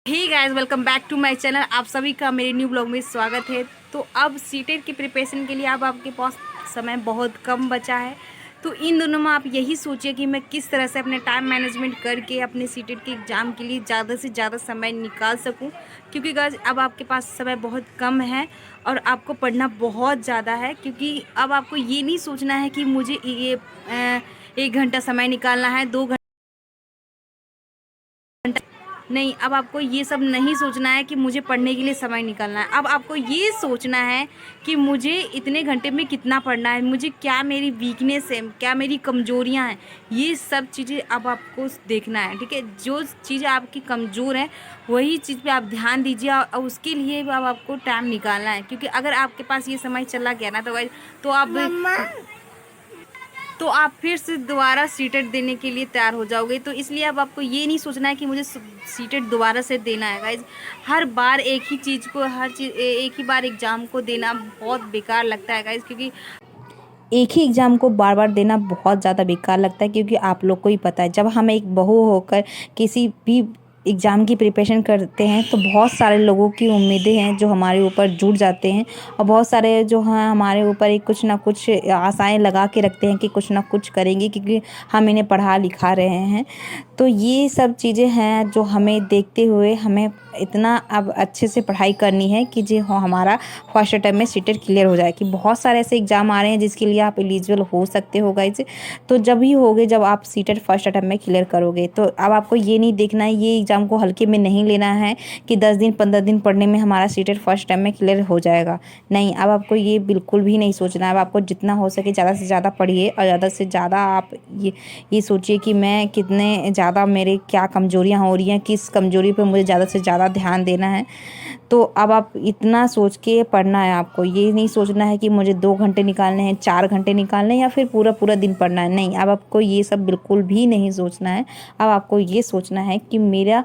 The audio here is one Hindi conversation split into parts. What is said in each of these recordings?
Hey guys, welcome back to my channel. आप सभी का मेरे न्यू ब्लॉग में स्वागत है। तो अब सीटेट की प्रिपरेशन के लिए अब आपके पास समय बहुत कम बचा है। तो इन दोनों में आप यही सोचिए कि मैं किस तरह से अपने टाइम मैनेजमेंट करके अपने सीटेट के एग्ज़ाम के लिए ज़्यादा से ज़्यादा समय निकाल सकूं। क्योंकि गाइस अब आपके पास समय बहुत कम है और आपको पढ़ना बहुत ज़्यादा है। क्योंकि अब आपको ये नहीं सोचना है कि मुझे ये 1 घंटा समय निकालना है, 2 घंटा नहीं। अब आपको ये सब नहीं सोचना है कि मुझे पढ़ने के लिए समय निकालना है। अब आपको ये सोचना है कि मुझे इतने घंटे में कितना पढ़ना है, मुझे क्या मेरी वीकनेस है, क्या मेरी कमजोरियां हैं, ये सब चीज़ें अब आपको देखना है। ठीक है, जो चीज़ें आपकी कमज़ोर हैं वही चीज़ पे आप ध्यान दीजिए और उसके लिए अब आपको टाइम निकालना है। क्योंकि अगर आपके पास ये समय चला गया ना तो आप फिर से दोबारा सीटेट देने के लिए तैयार हो जाओगे। तो इसलिए अब आपको ये नहीं सोचना है कि मुझे सीटेट दोबारा से देना है। गाइज, हर बार एक ही चीज़ को एक ही बार एग्ज़ाम को देना बहुत बेकार लगता है गाइज। क्योंकि एक ही एग्ज़ाम को बार बार देना बहुत ज़्यादा बेकार लगता है। क्योंकि आप लोग को ही पता है, जब हम एक बहू होकर किसी भी एग्ज़ाम की प्रिपरेशन करते हैं तो बहुत सारे लोगों की उम्मीदें हैं जो हमारे ऊपर जुड़ जाते हैं। और बहुत सारे जो हैं हमारे ऊपर एक कुछ ना कुछ आशाएं लगा के रखते हैं कि कुछ ना कुछ करेंगे क्योंकि हम इन्हें पढ़ा लिखा रहे हैं। तो ये सब चीज़ें हैं जो हमें देखते हुए हमें इतना अब अच्छे से पढ़ाई करनी है कि जो हमारा फर्स्ट अटैम्प्ट में सीटेट क्लियर हो जाए। कि बहुत सारे ऐसे एग्ज़ाम आ रहे हैं जिसके लिए आप एलिजिबल हो सकते हो गाइज। तो जब ही होगे जब आप सीटेट फर्स्ट अटैम्प्ट में क्लियर करोगे। तो अब आपको ये नहीं देखना है, ये एग्ज़ाम को हल्के में नहीं लेना है कि 10 दिन 15 दिन पढ़ने में हमारा सीटेट फर्स्ट अटैम्प्ट में क्लियर हो जाएगा। नहीं, अब आपको ये बिल्कुल भी नहीं सोचना है। अब आपको जितना हो सके ज़्यादा से ज़्यादा पढ़िए और ज़्यादा से ज़्यादा आप ये सोचिए कि मैं कितने ज़्यादा मेरे क्या कमज़ोरियाँ हो रही हैं, किस कमज़ोरी पे मुझे ज़्यादा से ज़्यादा ध्यान देना है। तो अब आप इतना सोच के पढ़ना है। आपको ये नहीं सोचना है कि मुझे 2 घंटे निकालने हैं, 4 घंटे निकालने हैं या फिर पूरा पूरा दिन पढ़ना है। नहीं, अब आपको ये सब बिल्कुल भी नहीं सोचना है। अब आपको ये सोचना है कि मेरा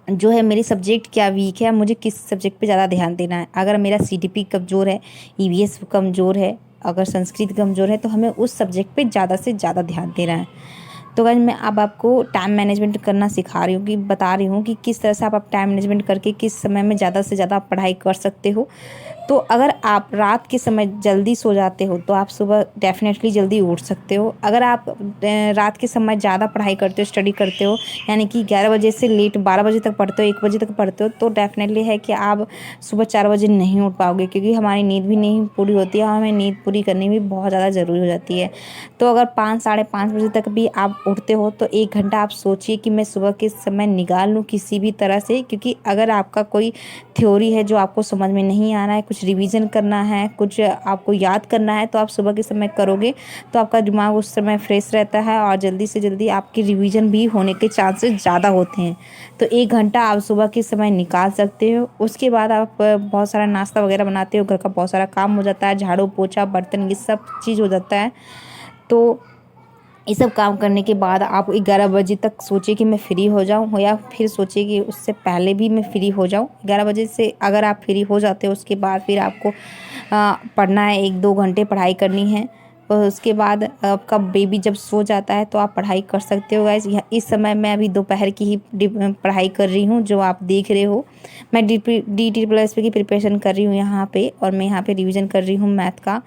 जो है मेरी सब्जेक्ट क्या वीक है, मुझे किस सब्जेक्ट पे ज़्यादा ध्यान देना है। अगर मेरा सीटीपी कमज़ोर है, ईवीएस कमज़ोर है, अगर संस्कृत कमज़ोर है तो हमें उस सब्जेक्ट पे ज़्यादा से ज़्यादा ध्यान देना है। तो गाइस, मैं अब आपको टाइम मैनेजमेंट करना सिखा रही हूँ कि बता रही हूँ कि किस तरह से आप टाइम मैनेजमेंट करके किस समय में ज़्यादा से ज़्यादा पढ़ाई कर सकते हो। तो अगर आप रात के समय जल्दी सो जाते हो तो आप सुबह डेफिनेटली जल्दी उठ सकते हो। अगर आप रात के समय ज़्यादा पढ़ाई करते हो, स्टडी करते हो, यानी कि 11 बजे से लेट 12 बजे तक पढ़ते हो, 1 बजे तक पढ़ते हो, तो डेफिनेटली है कि आप सुबह 4 बजे नहीं उठ पाओगे। क्योंकि हमारी नींद भी नहीं पूरी होती है, हमें नींद पूरी करनी भी बहुत ज़्यादा ज़रूरी हो जाती है। तो अगर 5 साढ़े 5 बजे तक भी आप उठते हो तो 1 घंटा आप सोचिए कि मैं सुबह के समय निकाल लूँ किसी भी तरह से। क्योंकि अगर आपका कोई थ्योरी है जो आपको समझ में नहीं आ रहा है, कुछ रिवीजन करना है, कुछ आपको याद करना है, तो आप सुबह के समय करोगे तो आपका दिमाग उस समय फ्रेश रहता है और जल्दी से जल्दी आपकी रिवीजन भी होने के चांसेस ज़्यादा होते हैं। तो 1 घंटा आप सुबह के समय निकाल सकते हो। उसके बाद आप बहुत सारा नाश्ता वगैरह बनाते हो, घर का बहुत सारा काम हो जाता है, झाड़ू पोछा बर्तन ये सब चीज़ हो जाता है। तो ये सब काम करने के बाद आप 11 बजे तक सोचिए कि मैं फ्री हो जाऊँ, या फिर सोचिए कि उससे पहले भी मैं फ्री हो जाऊँ। 11 बजे से अगर आप फ्री हो जाते हो उसके बाद फिर आपको पढ़ना है, 1-2 घंटे पढ़ाई करनी है। और उसके बाद आपका बेबी जब सो जाता है तो आप पढ़ाई कर सकते हो। गाइस, इस समय मैं अभी दोपहर की ही पढ़ाई कर रही हूँ जो आप देख रहे हो। मैं DT+ की प्रिपरेशन कर रही हूँ यहाँ पे, और मैं यहाँ पे रिवीजन कर रही हूँ मैथ का।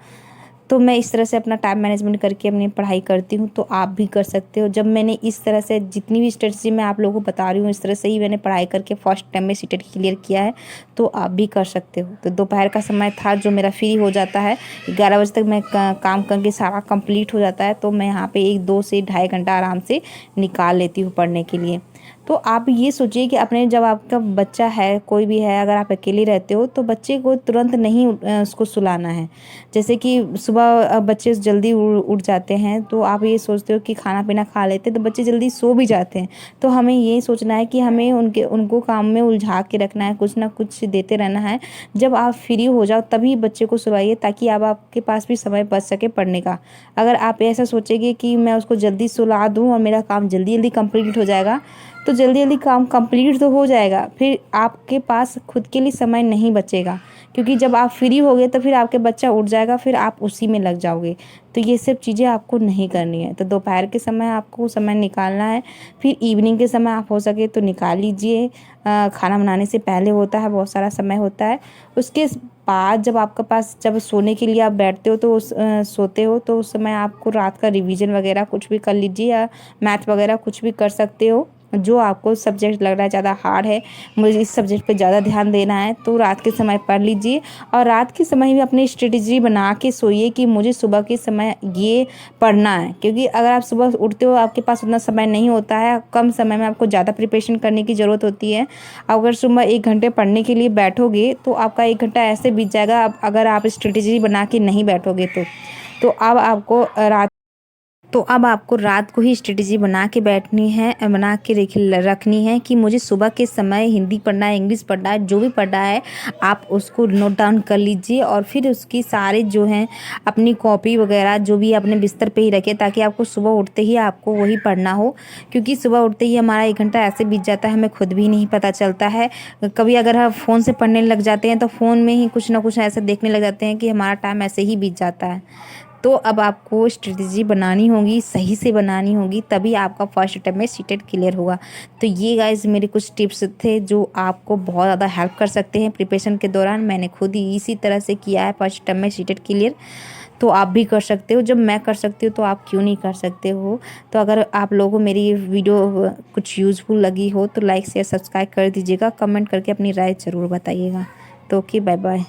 तो मैं इस तरह से अपना टाइम मैनेजमेंट करके अपनी पढ़ाई करती हूँ। तो आप भी कर सकते हो। जब मैंने इस तरह से जितनी भी स्ट्रेटजी मैं आप लोगों को बता रही हूँ इस तरह से ही मैंने पढ़ाई करके फर्स्ट टाइम में सीटेट क्लियर किया है। तो आप भी कर सकते हो। तो दोपहर का समय था जो मेरा फ्री हो जाता है, 11 बजे तक मैं काम करके सारा कंप्लीट हो जाता है। तो मैं यहाँ पे 1-2 से 2.5 घंटा आराम से निकाल लेती हूँ पढ़ने के लिए। तो आप ये सोचिए कि अपने जब आपका बच्चा है, कोई भी है, अगर आप अकेले रहते हो तो बच्चे को तुरंत नहीं उसको सुलाना है। जैसे कि सुबह बच्चे जल्दी उठ जाते हैं तो आप ये सोचते हो कि खाना पीना खा लेते हैं तो बच्चे जल्दी सो भी जाते हैं। तो हमें ये सोचना है कि हमें उनको काम में उलझा के रखना है, कुछ ना कुछ देते रहना है। जब आप फ्री हो जाओ तभी बच्चे को सुलाइए ताकि अब आपके पास भी समय बच सके पढ़ने का। अगर आप ऐसा सोचेंगे कि मैं उसको जल्दी सुला दूँ और मेरा काम जल्दी जल्दी कंप्लीट हो जाएगा तो जल्दी जल्दी काम कंप्लीट तो हो जाएगा, फिर आपके पास खुद के लिए समय नहीं बचेगा, क्योंकि जब आप फ्री होगे तो फिर आपके बच्चा उठ जाएगा, फिर आप उसी में लग जाओगे। तो ये सब चीज़ें आपको नहीं करनी है। तो दोपहर के समय आपको समय निकालना है, फिर इवनिंग के समय आप हो सके तो निकाल लीजिए। खाना बनाने से पहले होता है, बहुत सारा समय होता है। उसके बाद जब आपके पास, जब सोने के लिए आप बैठते हो तो सोते हो, तो उस समय आपको रात का रिवीजन वगैरह कुछ भी कर लीजिए, या मैथ वगैरह कुछ भी कर सकते हो। जो आपको सब्जेक्ट लग रहा है ज़्यादा हार्ड है, मुझे इस सब्जेक्ट पे ज़्यादा ध्यान देना है, तो रात के समय पढ़ लीजिए। और रात के समय भी अपनी स्ट्रेटजी बना के सोइए कि मुझे सुबह के समय ये पढ़ना है, क्योंकि अगर आप सुबह उठते हो, आपके पास उतना समय नहीं होता है, कम समय में आपको ज़्यादा प्रिपरेशन करने की ज़रूरत होती है। अगर सुबह 1 घंटे पढ़ने के लिए बैठोगे तो आपका 1 घंटा ऐसे बीत जाएगा, अगर आप स्ट्रेटजी बना के नहीं बैठोगे तो अब आपको रात को ही स्ट्रेटजी बना के बैठनी है, बना के रखनी है कि मुझे सुबह के समय हिंदी पढ़ना है, इंग्लिश पढ़ना है, जो भी पढ़ना है आप उसको नोट डाउन कर लीजिए। और फिर उसकी सारे जो हैं अपनी कॉपी वगैरह जो भी अपने बिस्तर पे ही रखें, ताकि आपको सुबह उठते ही आपको वही पढ़ना हो। क्योंकि सुबह उठते ही हमारा 1 घंटा ऐसे बीत जाता है, हमें खुद भी नहीं पता चलता है। कभी अगर हम फ़ोन से पढ़ने लग जाते हैं तो फ़ोन में ही कुछ ना कुछ ऐसा देखने लग जाते हैं कि हमारा टाइम ऐसे ही बीत जाता है। तो अब आपको स्ट्रेटजी बनानी होगी, सही से बनानी होगी, तभी आपका फर्स्ट अटेम्प्ट में सीटेट क्लियर होगा। तो ये गाइस मेरे कुछ टिप्स थे जो आपको बहुत ज़्यादा हेल्प कर सकते हैं प्रिपरेशन के दौरान। मैंने खुद ही इसी तरह से किया है फर्स्ट अटेम्प्ट में सीटेट क्लियर, तो आप भी कर सकते हो। जब मैं कर सकती हूँ तो आप क्यों नहीं कर सकते हो। तो अगर आप लोगों को मेरी ये वीडियो कुछ यूज़फुल लगी हो तो लाइक शेयर सब्सक्राइब कर दीजिएगा, कमेंट करके अपनी राय ज़रूर बताइएगा। तो ओके, बाय बाय।